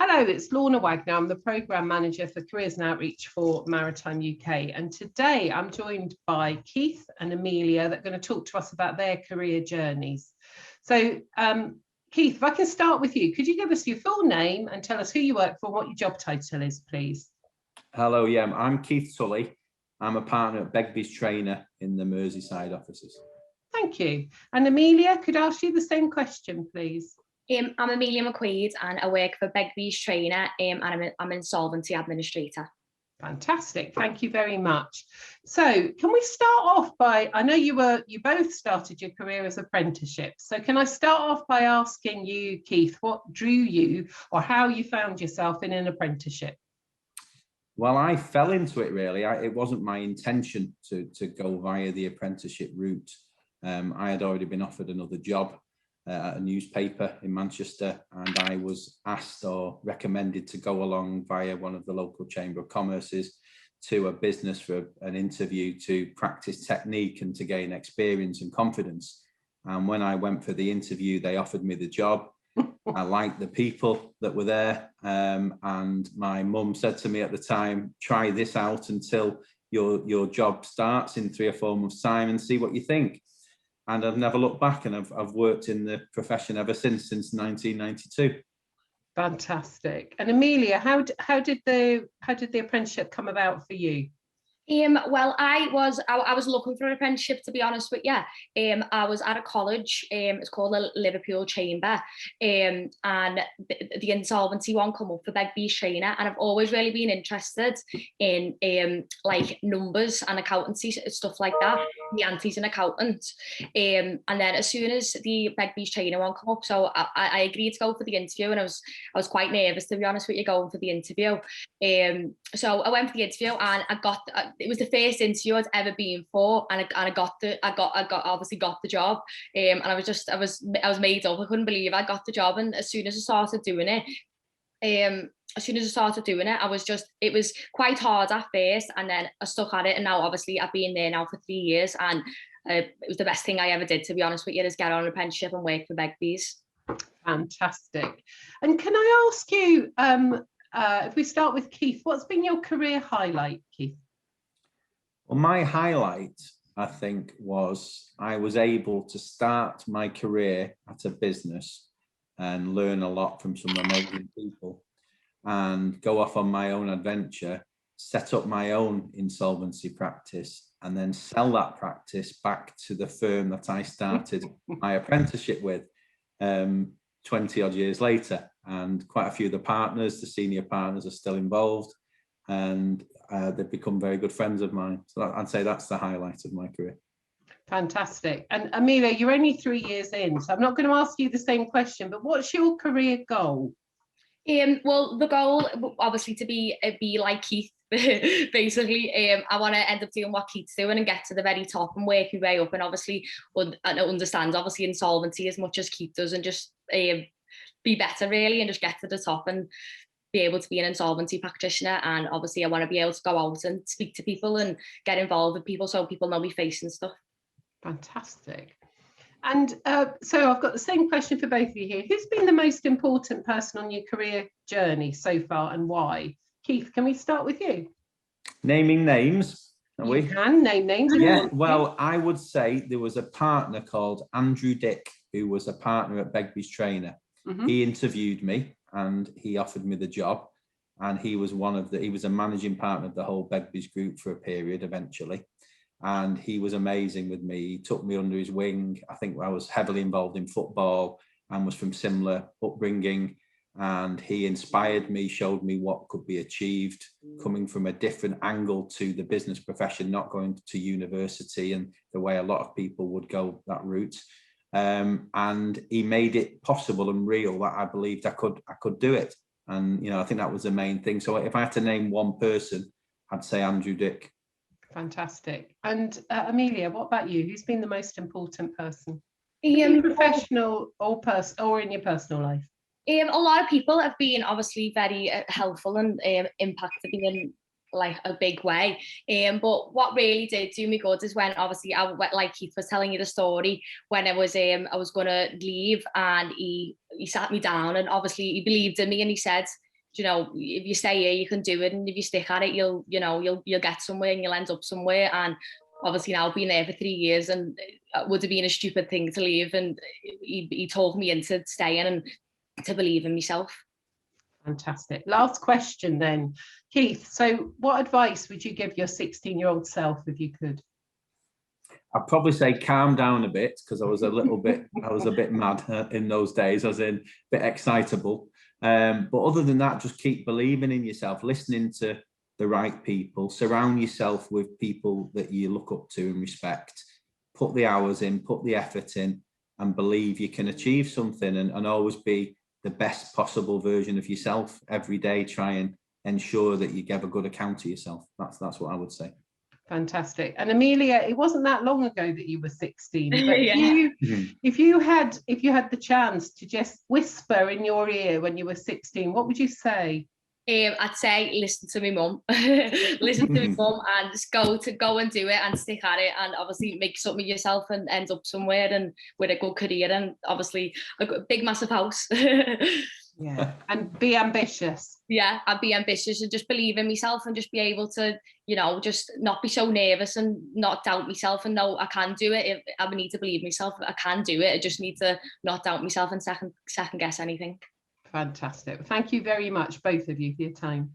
Hello, it's Lorna Wagner. I'm the Programme Manager for Careers and Outreach for Maritime UK. And today I'm joined by Keith and Amelia that are going to talk to us about their career journeys. So, Keith, if I can start with you, could you give us your full name and tell us who you work for and what your job title is, please? Hello, I'm Keith Tully. I'm a partner at Begbies trainer in the Merseyside offices. Thank you. And Amelia, could I ask you the same question, please? I'm Amelia McQuade and I work for Begbies trainer and I'm an insolvency administrator. Fantastic, thank you very much. So can we start off by, I know you both started your career as apprenticeships, so can I start off by asking you, Keith, what drew you or how you found yourself in an apprenticeship? Well, I fell into it really. It wasn't my intention to go via the apprenticeship route. I had already been offered another job at a newspaper in Manchester, and I was asked or recommended to go along via one of the local Chamber of Commerce's to a business for an interview to practice technique and to gain experience and confidence. And when I went for the interview, they offered me the job. I liked the people that were there, and my mum said to me at the time, try this out until your job starts in 3 or 4 months' time and see what you think. And I've never looked back, and I've worked in the profession ever since 1992. Fantastic. And Amelia, how did the apprenticeship come about for you? Well, I was looking for an apprenticeship, to be honest with you. I was at a college, it's called the Liverpool Chamber, and the insolvency one come up for Begbies trainer, and I've always really been interested in like numbers and accountancy, stuff like that, the aunties and accountants. And then as soon as the Begbies trainer one come up, so I agreed to go for the interview, and I was quite nervous, to be honest with you, going for the interview. So I went for the interview, and it was the first interview I'd ever been for, and I obviously got the job. And I was made up. I couldn't believe I got the job. And as soon as I started doing it, it was quite hard at first, and then I stuck at it. And now obviously I've been there now for 3 years, and it was the best thing I ever did, to be honest with you, is get on an apprenticeship and work for Begbies. Fantastic. And can I ask you, if we start with Keith, what's been your career highlight, Keith? Well, my highlight, I think, was I was able to start my career at a business and learn a lot from some amazing people and go off on my own adventure, set up my own insolvency practice, and then sell that practice back to the firm that I started my apprenticeship with 20 odd years later. And quite a few of the senior partners are still involved, and they've become very good friends of mine. So I'd say that's the highlight of my career. Fantastic. And Amelia, you're only 3 years in, so I'm not going to ask you the same question, but what's your career goal? Well, the goal, obviously, to be like Keith, basically. I want to end up doing what Keith's doing and get to the very top and work my way up, and obviously understand obviously insolvency as much as Keith does, and just be better really, and just get to the top and be able to be an insolvency practitioner. And obviously I want to be able to go out and speak to people and get involved with people, so people know me face and stuff. Fantastic. And so I've got the same question for both of you here. Who's been the most important person on your career journey so far, and why? Keith, can we start with you? Naming names, are we? You can name names. Yeah, well, I would say there was a partner called Andrew Dick, who was a partner at Begbies trainer. Mm-hmm. He interviewed me and he offered me the job, and he was a managing partner of the whole Begbies group for a period eventually, and he was amazing with me. He took me under his wing. I think I was heavily involved in football and was from similar upbringing, and he inspired me, showed me what could be achieved coming from a different angle to the business profession, not going to university and the way a lot of people would go that route. And he made it possible and real that I believed I could do it. And, I think that was the main thing. So if I had to name one person, I'd say Andrew Dick. Fantastic. And Amelia, what about you? Who's been the most important person? Professional or in your personal life? A lot of people have been obviously very helpful and impacted me in like a big way. But what really did do me good is when obviously like Keith was telling you the story, when I was going to leave, and he sat me down, and obviously he believed in me, and he said, you know, if you stay here, you can do it, and if you stick at it, you'll get somewhere and you'll end up somewhere. And obviously now being there for 3 years, and it would have been a stupid thing to leave, and he talked me into staying and to believe in myself. Fantastic. Last question then, Keith. So what advice would you give your 16-year-old self if you could? I'd probably say calm down a bit, because I was a bit mad in those days, as in a bit excitable. But other than that, just keep believing in yourself, listening to the right people, surround yourself with people that you look up to and respect, put the hours in, put the effort in, and believe you can achieve something, and always be the best possible version of yourself every day. Try and ensure that you give a good account of yourself. That's what I would say. Fantastic. And Amelia, it wasn't that long ago that you were 16, but Yeah. if you had the chance to just whisper in your ear when you were 16, what would you say? I'd say listen to my mum, listen to my mum, and just go and do it and stick at it, and obviously make something of yourself and end up somewhere and with a good career, and obviously a big massive house. Yeah, and be ambitious. Yeah, I'd be ambitious and just believe in myself, and just be able to, you know, just not be so nervous and not doubt myself, and know I can do it. If I need to believe myself, I can do it. I just need to not doubt myself and second guess anything. Fantastic. Thank you very much, both of you, for your time.